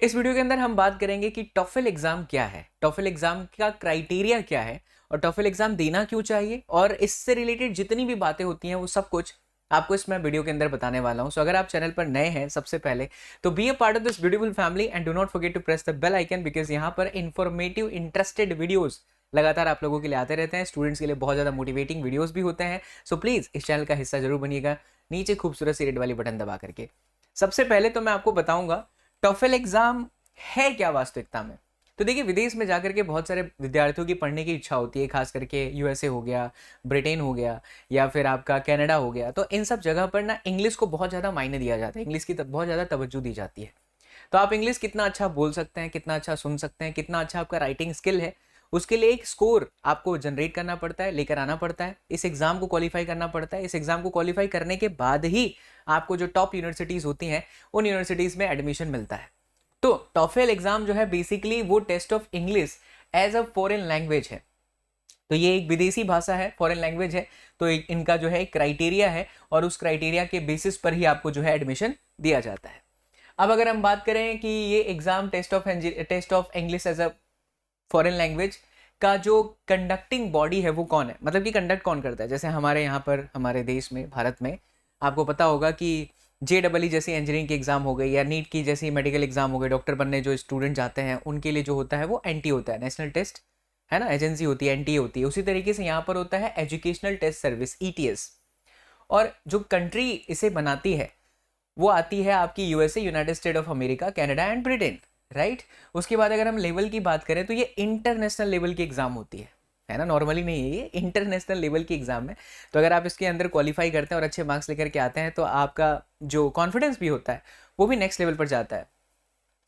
इस वीडियो के अंदर हम बात करेंगे कि टॉफल एग्जाम क्या है, टॉफल एग्जाम का क्राइटेरिया क्या है और टॉफल एग्जाम देना क्यों चाहिए, और इससे रिलेटेड जितनी भी बातें होती हैं वो सब कुछ आपको इस मैं वीडियो के अंदर बताने वाला हूं। सो अगर आप चैनल पर नए हैं सबसे पहले तो be a part of this beautiful family and do not forget to press the bell icon, because यहाँ पर इंफॉर्मेटिव इंटरेस्टेड वीडियोस लगातार आप लोगों के लिए आते रहते हैं। स्टूडेंट्स के लिए बहुत ज़्यादा मोटिवेटिंग वीडियोस भी होते हैं। सो प्लीज़ इस चैनल का हिस्सा जरूर बनिएगा, नीचे खूबसूरत सी रेड वाली बटन दबा करके। सबसे पहले तो मैं आपको बताऊंगा टॉफल एग्जाम है क्या वास्तविकता में। तो देखिए, विदेश में जाकर के बहुत सारे विद्यार्थियों की पढ़ने की इच्छा होती है, खास करके यूएसए हो गया, ब्रिटेन हो गया, या फिर आपका कनाडा हो गया। तो इन सब जगह पर ना इंग्लिश को बहुत ज़्यादा मायने दिया जाता है, इंग्लिश की बहुत ज़्यादा तवज्जो दी जाती है। तो आप इंग्लिश कितना अच्छा बोल सकते हैं, कितना अच्छा सुन सकते हैं, कितना अच्छा आपका राइटिंग स्किल है, उसके लिए एक स्कोर आपको जनरेट करना पड़ता है, लेकर आना पड़ता है, इस एग्जाम को क्वालिफाई करना पड़ता है। इस एग्जाम को क्वालिफाई करने के बाद ही आपको जो टॉप यूनिवर्सिटीज़ होती हैं उन यूनिवर्सिटीज़ में एडमिशन मिलता है। तो टॉफेल एग्जाम जो है बेसिकली वो test of English as a foreign language है। तो ये एक विदेशी भाषा है, फॉरेन लैंग्वेज है। तो इनका जो है एक क्राइटेरिया है और उस क्राइटेरिया के बेसिस पर ही आपको जो है एडमिशन दिया जाता है। अब अगर हम बात करें कि ये exam test of English as a foreign language का जो कंडक्टिंग बॉडी है वो कौन है, मतलब कि कंडक्ट कौन करता है। जैसे हमारे यहाँ पर हमारे देश में, भारत में, आपको पता होगा कि JEE जैसी इंजीनियरिंग की एग्जाम हो गई, या नीट की जैसी मेडिकल एग्जाम हो गई, डॉक्टर बनने जो स्टूडेंट जाते हैं उनके लिए जो होता है वो NT होता है, नेशनल टेस्ट है ना, एजेंसी होती है, NTA होती है। उसी तरीके से यहाँ पर होता है एजुकेशनल टेस्ट सर्विस, ETS। और जो कंट्री इसे बनाती है वो आती है आपकी USA, United state of America, Canada and Britain, right. उसके बाद अगर हम लेवल की बात करें तो ये इंटरनेशनल लेवल की एग्जाम होती है ना, नॉर्मली नहीं है, ये इंटरनेशनल लेवल की एग्जाम है। तो अगर आप इसके अंदर क्वालिफाई करते हैं और अच्छे मार्क्स लेकर के आते हैं तो आपका जो कॉन्फिडेंस भी होता है वो भी नेक्स्ट लेवल पर जाता है।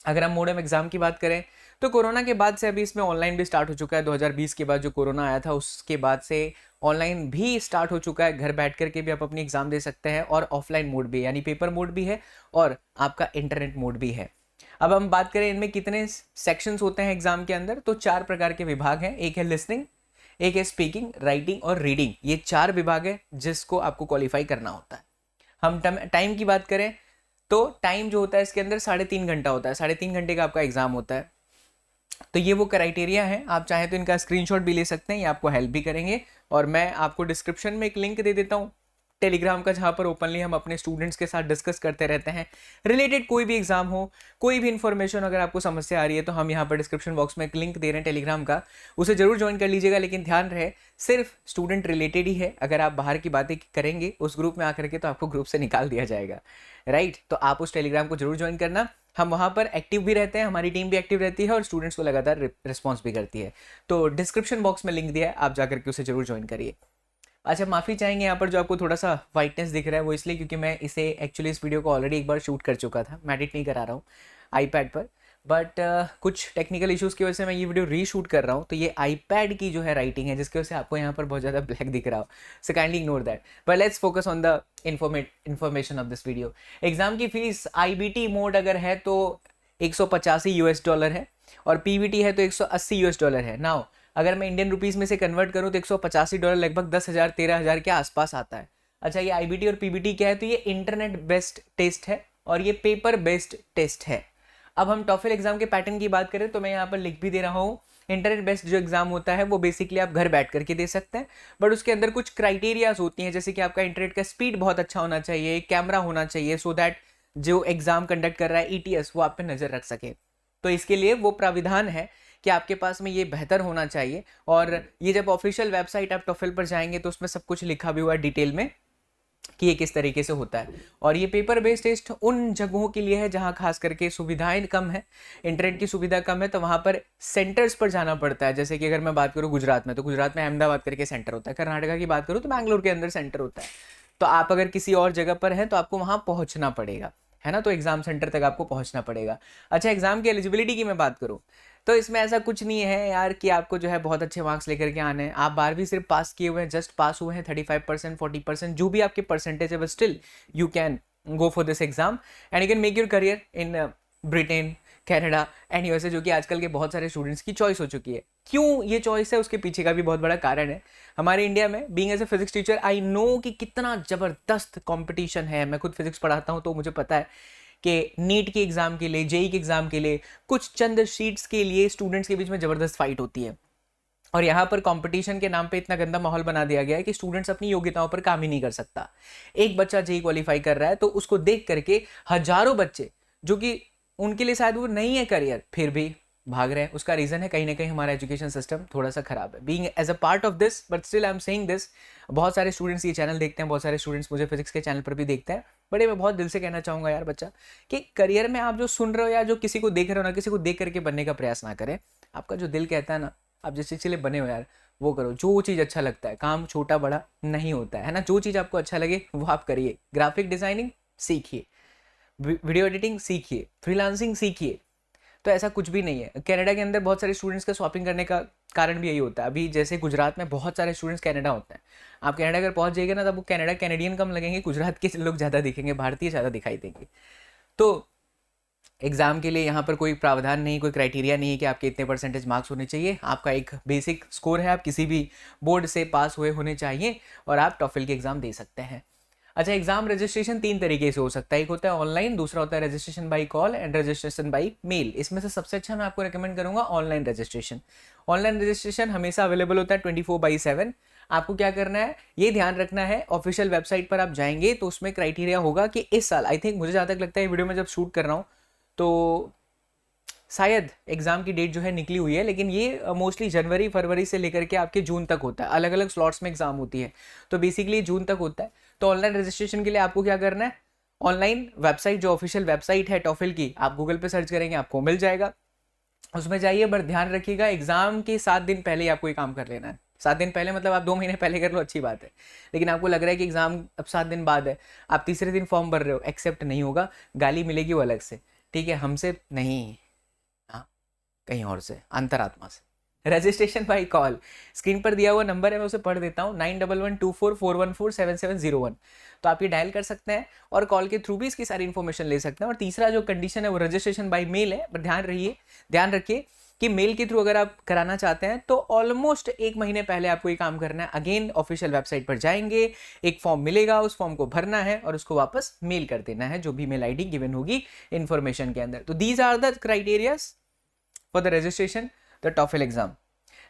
अगर हम मोडम एग्जाम की बात करें तो कोरोना के बाद से अभी इसमें ऑनलाइन भी स्टार्ट हो चुका है। 2020 के बाद जो कोरोना आया था उसके बाद से ऑनलाइन भी स्टार्ट हो चुका है। घर बैठ करके भी आप अपनी एग्जाम दे सकते हैं, और ऑफलाइन मोड भी है, यानी पेपर मोड भी है और आपका इंटरनेट मोड भी है। अब हम बात करें इनमें कितने सेक्शंस होते हैं एग्जाम के अंदर, तो 4 प्रकार के विभाग हैं। एक है लिसनिंग, एक है स्पीकिंग, राइटिंग और रीडिंग। ये 4 विभाग है जिसको आपको क्वालिफाई करना होता है। हम टाइम की बात करें तो टाइम जो होता है इसके अंदर 3.5 घंटा होता है, 3.5 घंटे का आपका एग्जाम होता है। तो ये वो क्राइटेरिया है, आप चाहें तो इनका स्क्रीनशॉट भी ले सकते हैं, ये आपको हेल्प भी करेंगे। और मैं आपको डिस्क्रिप्शन में एक लिंक दे देता हूँ टेलीग्राम का, जहाँ पर ओपनली हम अपने स्टूडेंट्स के साथ डिस्कस करते रहते हैं रिलेटेड कोई भी एग्जाम हो, कोई भी इन्फॉर्मेशन अगर आपको समस्या आ रही है तो हम यहाँ पर डिस्क्रिप्शन बॉक्स में एक लिंक दे रहे हैं टेलीग्राम का, उसे जरूर ज्वाइन कर लीजिएगा। लेकिन ध्यान रहे सिर्फ स्टूडेंट रिलेटेड ही है, अगर आप बाहर की बातें करेंगे उस ग्रुप में आकर के तो आपको ग्रुप से निकाल दिया जाएगा, राइट। तो आप उस टेलीग्राम को जरूर ज्वाइन करना, हम वहाँ पर एक्टिव भी रहते हैं, हमारी टीम भी एक्टिव रहती है और स्टूडेंट्स को लगातार रिस्पॉन्स भी करती है। तो डिस्क्रिप्शन बॉक्स में लिंक दिया है, आप जाकर के उसे जरूर ज्वाइन करिए। अच्छा, माफ़ी चाहेंगे यहाँ पर जो आपको थोड़ा सा वाइटनेस दिख रहा है, वो इसलिए क्योंकि मैं इसे एक्चुअली इस वीडियो को ऑलरेडी एक बार शूट कर चुका था, मैं एडिट नहीं करा रहा हूँ आईपैड पर, बट कुछ टेक्निकल इश्यूज़ की वजह से मैं ये वीडियो रीशूट कर रहा हूँ। तो ये आईपैड की जो है राइटिंग है जिसकी वजह से आपको यहाँ पर बहुत ज़्यादा ब्लैक दिख रहा हो, so kindly ignore that. But let's focus on the information of this video. Exam की फीस IBT मोड अगर है तो $185 है, और PBT है तो $180 है। नाउ अगर मैं इंडियन रुपीस में से कन्वर्ट करूं तो $185 लगभग 10,000 13,000 के आसपास आता है। अच्छा, ये IBT और PBT क्या है, तो ये इंटरनेट बेस्ड टेस्ट है और ये पेपर बेस्ड टेस्ट है। अब हम टॉफल एग्जाम के पैटर्न की बात करें तो मैं यहाँ पर लिख भी दे रहा हूँ, इंटरनेट बेस्ड जो एग्जाम होता है वो बेसिकली आप घर बैठ करके दे सकते हैं, बट उसके अंदर कुछ क्राइटेरियाज होती हैं, जैसे कि आपका इंटरनेट का स्पीड बहुत अच्छा होना चाहिए, कैमरा होना चाहिए, सो दैट जो एग्जाम कंडक्ट कर रहा है ETS वो आप पे नजर रख सके। तो इसके लिए वो प्राविधान है कि आपके पास में ये बेहतर होना चाहिए। और ये जब ऑफिशियल वेबसाइट आप टॉफल पर जाएंगे तो उसमें सब कुछ लिखा भी हुआ है डिटेल में कि ये किस तरीके से होता है। और ये पेपर बेस्ड टेस्ट उन जगहों के लिए है जहाँ खास करके सुविधाएं कम है, इंटरनेट की सुविधा कम है, तो वहाँ पर सेंटर्स पर जाना पड़ता है। जैसे कि अगर मैं बात करूँ गुजरात में, तो गुजरात में अहमदाबाद करके सेंटर होता है, कर्नाटका की बात करूँ तो बैंगलोर के अंदर सेंटर होता है। तो आप अगर किसी और जगह पर हैं तो आपको वहाँ पहुँचना पड़ेगा, है ना, तो एग्जाम सेंटर तक आपको पहुँचना पड़ेगा। अच्छा, एग्जाम की एलिजिबिलिटी की मैं बात करूँ तो इसमें ऐसा कुछ नहीं है यार कि आपको जो है बहुत अच्छे मार्क्स लेकर के आने हैं। आप 12वीं सिर्फ पास किए हुए हैं, जस्ट पास हुए हैं, 35% 40% जो भी आपके परसेंटेज है, but still you can go for this exam and you can make your career in Britain, Canada and USA, जो कि आजकल के बहुत सारे स्टूडेंट्स की चॉइस हो चुकी है। क्यों ये चॉइस है उसके पीछे का भी बहुत बड़ा कारण है। हमारे इंडिया में being as a physics teacher I know कि कितना ज़बरदस्त कंपटीशन है, मैं खुद फिजिक्स पढ़ाता हूँ तो मुझे पता है कि नीट के एग्जाम के लिए, जेई के एग्जाम के लिए, कुछ चंद सीट्स के लिए स्टूडेंट्स के बीच में जबरदस्त फाइट होती है। और यहाँ पर कंपटीशन के नाम पे इतना गंदा माहौल बना दिया गया है कि स्टूडेंट्स अपनी योग्यताओं पर काम ही नहीं कर सकता। एक बच्चा जेई क्वालिफाई कर रहा है तो उसको देख करके हजारों बच्चे, जो कि उनके लिए शायद वो नहीं है करियर, फिर भी भाग रहे हैं। उसका रीजन है कहीं ना कहीं हमारा एजुकेशन सिस्टम थोड़ा सा खराब है। Being as a part of this, but still I am saying this, बहुत सारे स्टूडेंट्स ये चैनल देखते हैं, बहुत सारे स्टूडेंट्स मुझे फिजिक्स के चैनल पर भी देखते हैं। बड़े मैं बहुत दिल से कहना चाहूंगा यार बच्चा, कि करियर में आप जो सुन रहे हो या जो किसी को देख रहे हो ना, किसी को देख करके बनने का प्रयास ना करें। आपका जो दिल कहता है ना, आप जिस चीज़ के लिए बने हो यार वो करो, जो चीज़ अच्छा लगता है। काम छोटा बड़ा नहीं होता है ना, जो चीज़ आपको अच्छा लगे वो आप करिए। ग्राफिक डिजाइनिंग सीखिए, वीडियो एडिटिंग सीखिए, फ्रीलांसिंग सीखिए। तो ऐसा कुछ भी नहीं है। कनाडा के अंदर बहुत सारे स्टूडेंट्स का शॉपिंग करने का कारण भी यही होता है। अभी जैसे गुजरात में बहुत सारे स्टूडेंट्स कनाडा होते हैं। आप कनाडा अगर पहुंच जाइएगा ना, तब वो कनाडा कैनेडियन कम लगेंगे, गुजरात के लोग ज़्यादा दिखेंगे, भारतीय ज़्यादा दिखाई देंगे। तो एग्जाम के लिए यहाँ पर कोई प्रावधान नहीं, कोई क्राइटेरिया नहीं है कि आपके इतने परसेंटेज मार्क्स होने चाहिए। आपका एक बेसिक स्कोर है, आप किसी भी बोर्ड से पास हुए होने चाहिए और आप टॉफल के एग्जाम दे सकते हैं। अच्छा, एग्जाम रजिस्ट्रेशन 3 तरीके से हो सकता है। एक होता है ऑनलाइन, दूसरा होता है registration by call and registration by mail. इसमें से सबसे अच्छा मैं आपको रिकमेंड करूंगा ऑनलाइन रजिस्ट्रेशन। ऑनलाइन रजिस्ट्रेशन हमेशा अवेलेबल होता है 24/7। आपको क्या करना है, ये ध्यान रखना है, ऑफिशियल वेबसाइट पर आप जाएंगे तो उसमें क्राइटेरिया होगा कि इस साल, आई थिंक मुझे जहाँ तक लगता है वीडियो में जब शूट कर रहा हूँ तो शायद एग्जाम की डेट जो है निकली हुई है, लेकिन ये मोस्टली जनवरी फरवरी से लेकर के आपके जून तक होता है। अलग अलग स्लॉट्स में एग्जाम होती है, तो बेसिकली जून तक होता है। तो ऑनलाइन रजिस्ट्रेशन के लिए आपको क्या करना है, ऑनलाइन वेबसाइट, जो ऑफिशियल वेबसाइट है टॉफल की, आप गूगल पे सर्च करेंगे आपको मिल जाएगा, उसमें जाइए। बट ध्यान रखिएगा एग्जाम के 7 दिन पहले ही आपको ये काम कर लेना है। 7 दिन पहले मतलब आप 2 महीने पहले कर लो, अच्छी बात है। लेकिन आपको लग रहा है कि एग्जाम अब 7 दिन बाद है, आप तीसरे दिन फॉर्म भर रहे हो, एक्सेप्ट नहीं होगा, गाली मिलेगी वो अलग से, ठीक है, हमसे नहीं, हाँ कहीं और से, अंतरात्मा से। रजिस्ट्रेशन बाय कॉल, स्क्रीन पर दिया हुआ नंबर है, मैं उसे पढ़ देता हूँ, 911244147701। तो आप ये डायल कर सकते हैं और कॉल के थ्रू भी इसकी सारी इन्फॉर्मेशन ले सकते हैं। और तीसरा जो कंडीशन है वो रजिस्ट्रेशन बाय मेल है। पर ध्यान रखिए कि मेल के थ्रू अगर आप कराना चाहते हैं तो ऑलमोस्ट 1 महीने पहले आपको ये काम करना है। अगेन ऑफिशियल वेबसाइट पर जाएंगे, एक फॉर्म मिलेगा, उस फॉर्म को भरना है और उसको वापस मेल कर देना है, जो भी मेल आईडी गिवन होगी इन्फॉर्मेशन के अंदर। तो these are the criterias for the registration the TOEFL exam.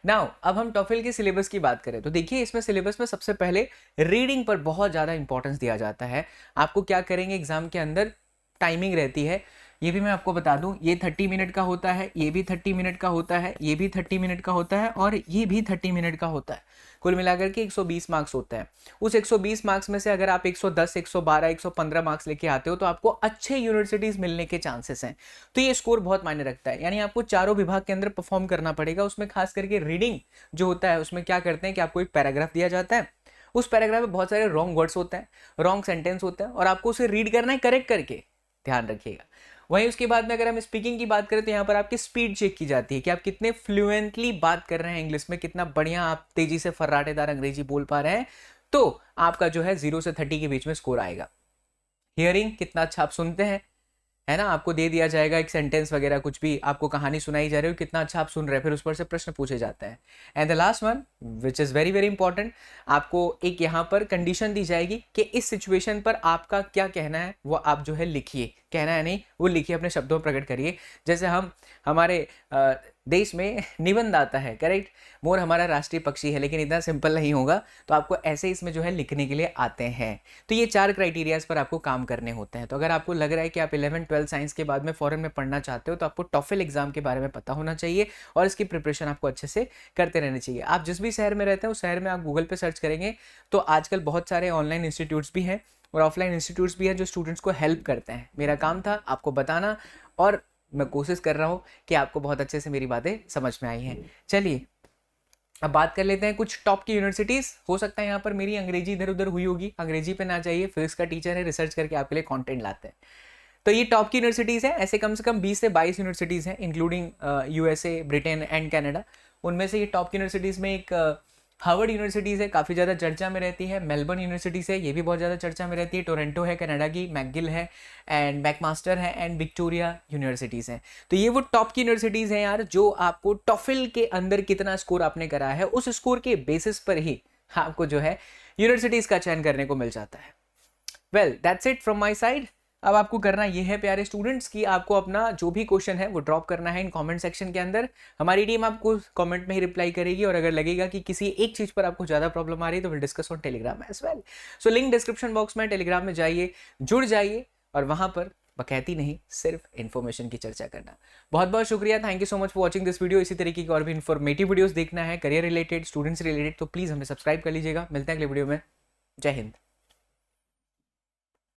Now अब हम टॉफल के सिलेबस की बात करें तो देखिए, इसमें सिलेबस में सबसे पहले रीडिंग पर बहुत ज़्यादा इंपॉर्टेंस दिया जाता है। आपको क्या करेंगे एग्जाम के अंदर, टाइमिंग रहती है, ये भी मैं आपको बता दूं, ये 30 मिनट का होता है, ये भी 30 मिनट का होता है, ये भी 30 मिनट का होता है और ये भी 30 मिनट का होता है। कुल मिलाकर के 120 मार्क्स होता है। उस 120 मार्क्स में से अगर आप 110, 112, 115 मार्क्स लेके आते हो तो आपको अच्छे यूनिवर्सिटीज मिलने के चांसेस हैं। तो ये स्कोर बहुत मायने रखता है। यानी आपको चारों विभाग के अंदर परफॉर्म करना पड़ेगा। उसमें खास करके रीडिंग जो होता है, उसमें क्या करते हैं कि आपको एक पैराग्राफ दिया जाता है, उस पैराग्राफ में बहुत सारे रॉन्ग वर्ड्स होते हैं, रॉन्ग सेंटेंस होते हैं और आपको उसे रीड करना है करेक्ट करके, ध्यान रखिएगा। वहीं उसके बाद में अगर हम स्पीकिंग की बात करें तो यहाँ पर आपकी स्पीड चेक की जाती है कि आप कितने फ्लुएंटली बात कर रहे हैं इंग्लिश में, कितना बढ़िया आप तेजी से फर्राटेदार अंग्रेजी बोल पा रहे हैं। तो आपका जो है 0 से 30 के बीच में स्कोर आएगा। हियरिंग, कितना अच्छा आप सुनते हैं, है ना, आपको दे दिया जाएगा एक सेंटेंस वगैरह, कुछ भी आपको कहानी सुनाई जा रही हो, कितना अच्छा आप सुन रहे हैं, फिर उस पर से प्रश्न पूछे जाते हैं। And the last one which is very very important, आपको एक यहाँ पर कंडीशन दी जाएगी कि इस सिचुएशन पर आपका क्या कहना है वो आप जो है लिखिए, कहना है नहीं वो लिखिए, अपने शब्दों में प्रकट करिए। जैसे हमारे देश में निबंध आता है, करेक्ट, मोर हमारा राष्ट्रीय पक्षी है, लेकिन इतना सिंपल नहीं होगा, तो आपको ऐसे इसमें जो है लिखने के लिए आते हैं। तो ये 4 क्राइटेरियाज पर आपको काम करने होते हैं। तो अगर आपको लग रहा है कि आप 11, 12 साइंस के बाद में फॉरेन में पढ़ना चाहते हो तो आपको टॉफल एग्जाम के बारे में पता होना चाहिए और इसकी प्रिपरेशन आपको अच्छे से करते रहने चाहिए। आप जिस भी शहर में रहते हैं उस शहर में आप गूगल पे सर्च करेंगे तो आजकल बहुत सारे ऑनलाइन इंस्टीट्यूट्स भी हैं और ऑफलाइन इंस्टीट्यूट्स भी हैं जो स्टूडेंट्स को हेल्प करते हैं। मेरा काम था आपको बताना और मैं कोशिश कर रहा हूँ कि आपको बहुत अच्छे से मेरी बातें समझ में आई हैं। चलिए अब बात कर लेते हैं कुछ टॉप की यूनिवर्सिटीज़। हो सकता है यहाँ पर मेरी अंग्रेजी इधर उधर हुई होगी, अंग्रेजी पे ना जाइए, फिजिक्स का टीचर है, रिसर्च करके आपके लिए कंटेंट लाते हैं। तो ये टॉप की यूनिवर्सिटीज़ हैं, ऐसे कम से कम 20 से 22 यूनिवर्सिटीज़ हैं including USA, Britain and Canada. उनमें से ये टॉप की यूनिवर्सिटीज़ में एक हार्वर्ड यूनिवर्सिटीज़ है, काफ़ी ज़्यादा चर्चा में रहती है। मेलबर्न यूनिवर्सिटीज़ है, ये भी बहुत ज़्यादा चर्चा में रहती है। टोरंटो है कनाडा की, मैकगिल है एंड मैकमास्टर है एंड विक्टोरिया यूनिवर्सिटीज़ हैं। तो ये वो टॉप की यूनिवर्सिटीज़ हैं यार, जो आपको टॉफल के अंदर कितना स्कोर आपने करा है उस स्कोर के बेसिस पर ही आपको जो है यूनिवर्सिटीज़ का चयन करने को मिल जाता है। Well that's it from my side. अब आपको करना ये है प्यारे स्टूडेंट्स कि आपको अपना जो भी क्वेश्चन है वो ड्रॉप करना है इन कमेंट सेक्शन के अंदर। हमारी टीम आपको कमेंट में ही रिप्लाई करेगी, और अगर लगेगा कि किसी एक चीज़ पर आपको ज़्यादा प्रॉब्लम आ रही है तो will discuss on Telegram as well. So link description box में, टेलीग्राम में जाइए, जुड़ जाइए, और वहाँ पर बकैती नहीं, सिर्फ इन्फॉर्मेशन की चर्चा करना। बहुत बहुत शुक्रिया, thank you so much for watching this video. इसी तरीके की और भी इन्फॉर्मेटिव वीडियोस देखना है, करियर रिलेटेड, स्टूडेंट्स रिलेटेड, तो प्लीज़ हमें सब्सक्राइब कर लीजिएगा। मिलते हैं अगले वीडियो में। जय हिंद।